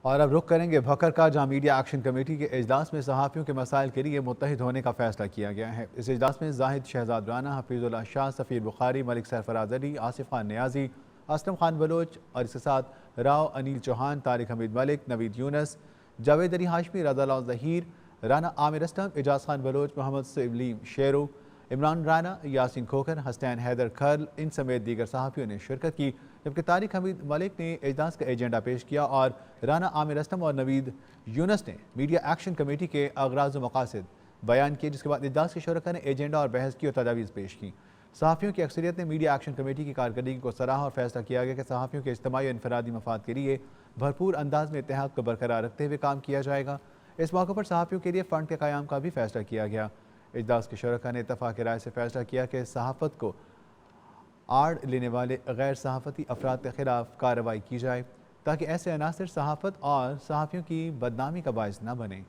اور اب رخ کریں گے بھکر کا، جہاں میڈیا ایکشن کمیٹی کے اجلاس میں صحافیوں کے مسائل کے لیے متحد ہونے کا فیصلہ کیا گیا ہے۔ اس اجلاس میں زاہد شہزاد رانا، حفیظ اللہ شاہ، سفیر بخاری، ملک سرفراز علی، آصف خان نیازی، اسلم خان بلوچ اور اس کے ساتھ راؤ انیل چوہان، طارق حمید ملک، نوید یونس، جاوید علی ہاشمی، رضا اللہ ظہیر، رانا عامر اسلم، اعجاز خان بلوچ، محمد سلیم شیرو، عمران رانا، یاسین کھوکھر، حسنین حیدر کھرل، ان سمیت دیگر صحافیوں نے شرکت کی، جبکہ طارق حمید ملک نے اجلاس کا ایجنڈا پیش کیا اور رانا عامر اسلم اور نوید یونس نے میڈیا ایکشن کمیٹی کے اغراض و مقاصد بیان کیے، جس کے بعد اجلاس کے شرکاء نے ایجنڈا اور بحث کی اور تجاویز پیش کی۔ صحافیوں کی اکثریت نے میڈیا ایکشن کمیٹی کی کارکردگی کو سراہا اور فیصلہ کیا گیا کہ صحافیوں کے اجتماعی اور انفرادی مفاد کے لیے بھرپور انداز میں اتحاد کو برقرار رکھتے ہوئے کام کیا جائے گا۔ اس موقع پر صحافیوں کے لیے فنڈ کے قیام کا بھی فیصلہ کیا گیا۔ اجلاس کے شرکاء نے اتفاق رائے سے فیصلہ کیا کہ صحافت کو آڑ لینے والے غیر صحافتی افراد کے خلاف کارروائی کی جائے، تاکہ ایسے عناصر صحافت اور صحافیوں کی بدنامی کا باعث نہ بنیں۔